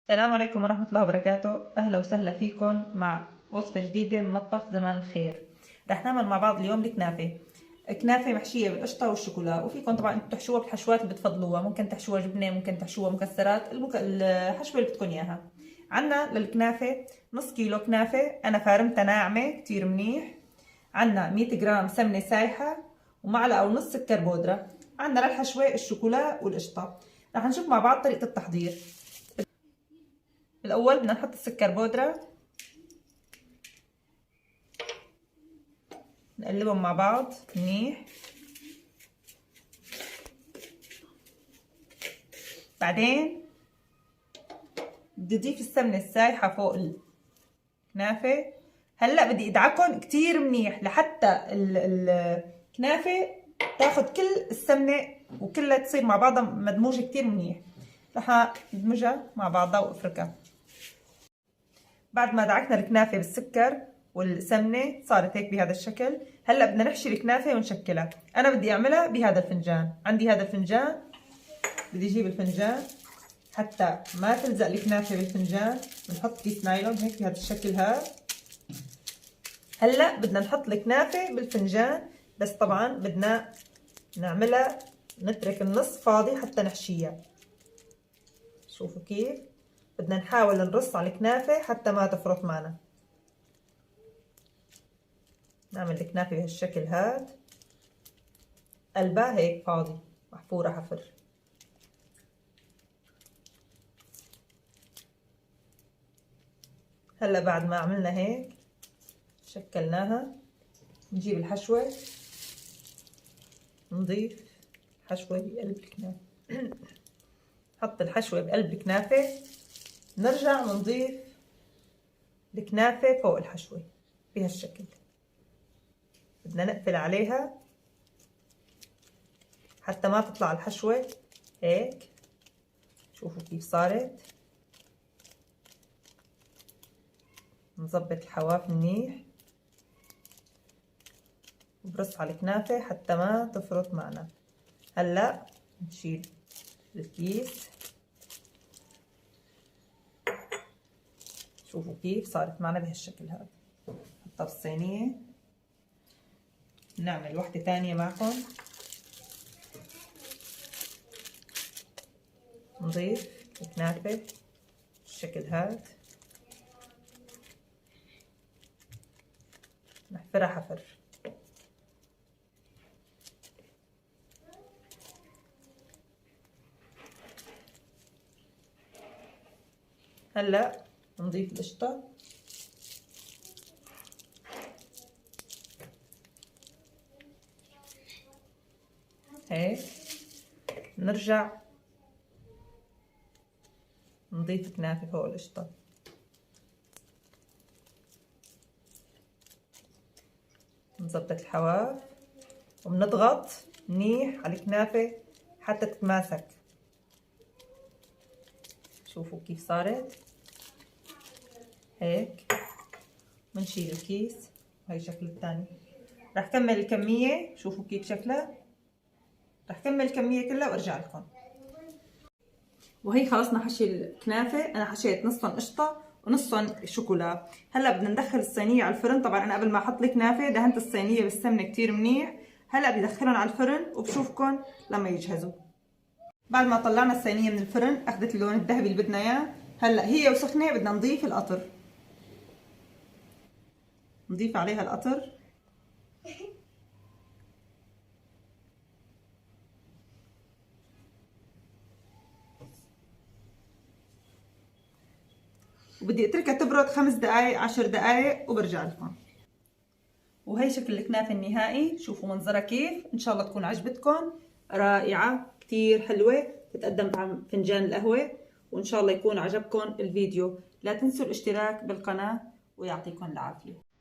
السلام عليكم ورحمة الله وبركاته. أهلا وسهلا فيكم مع وصفة جديدة من مطبخ زمان الخير. رح نعمل مع بعض اليوم الكنافة. كنافة محشية بالقشطة والشوكولا، وفيكم طبعا انتم تحشوها بالحشوات اللي بتفضلوها، ممكن تحشوها جبنة، ممكن تحشوها مكسرات، الحشوة اللي بدكم إياها. عنا للكنافة نص كيلو كنافة أنا فارمتها ناعمة كتير منيح. عنا 100 جرام سمنة سايحة ومعلقة ونص سكر بودرة. عنا للحشوة الشوكولا والقشطة. رح نشوف مع بعض طريقة التحضير. الأول بدنا نحط السكر بودرة، نقلبهم مع بعض منيح. بعدين بدي أضيف السمنة السايحة فوق الكنافة. هلأ بدي أدعكهم كتير منيح لحتى الكنافة تاخد كل السمنة وكلها تصير مع بعضها مدموجة كتير منيح. رح ادمجها مع بعضها وافركها. بعد ما دعكنا الكنافة بالسكر والسمنة صارت هيك بهذا الشكل. هلا بدنا نحشي الكنافة ونشكلها. أنا بدي أعملها بهذا الفنجان، عندي هذا الفنجان. بدي أجيب الفنجان حتى ما تلزق الكنافة بالفنجان، بنحط كيس نايلون هيك بهذا الشكل هذا. هلا بدنا نحط الكنافة بالفنجان، بس طبعا بدنا نعملها نترك النص فاضي حتى نحشيها. شوفوا كيف بدنا نحاول نرص على الكنافة حتى ما تفرط معنا. نعمل الكنافة بهالشكل هاد، قلبها هيك فاضي محفورة حفر. هلا بعد ما عملنا هيك شكلناها، نجيب الحشوة نضيف حشوة بقلب الكنافة. نحط الحشوة بقلب الكنافة، نرجع نضيف الكنافة فوق الحشوة بهالشكل. بدنا نقفل عليها حتى ما تطلع الحشوة هيك. شوفوا كيف صارت. نظبط الحواف منيح وبرص على الكنافة حتى ما تفرط معنا. هلا نشيل الكيس. شوفوا كيف صارت معنا بهالشكل هذا. نحطها بالصينية. نعمل وحدة تانية معكم. نضيف الكنافة بالشكل هذا، نحفرها حفر. هلا نضيف القشطة. هيك نرجع نضيف كنافة فوق القشطة. نظبط الحواف وبنضغط منيح على الكنافة حتى تتماسك. شوفوا كيف صارت هيك. بنشيل الكيس. هاي الشكل الثاني. رح كمل الكمية. شوفوا كيف شكلها. رح كمل الكمية كلها وارجع لكم. وهي خلصنا حشي الكنافة. انا حشيت نصهم قشطة ونصهم شوكولا. هلا بدنا ندخل الصينية على الفرن. طبعا انا قبل ما احط الكنافة دهنت الصينية بالسمنة كتير منيح. هلا بدي ادخلهم على الفرن وبشوفكم لما يجهزوا. بعد ما طلعنا الصينية من الفرن اخذت اللون الذهبي اللي بدنا اياه. هلا هي وسخنة بدنا نضيف القطر. نضيف عليها القطر. وبدي اتركها تبرد 5 دقايق 10 دقايق وبرجع لكم. وهي شكل الكنافة النهائي. شوفوا منظرها كيف. ان شاء الله تكون عجبتكم. رائعة كتير حلوة. تتقدم مع فنجان القهوة. وان شاء الله يكون عجبكم الفيديو. لا تنسوا الاشتراك بالقناة ويعطيكم العافية.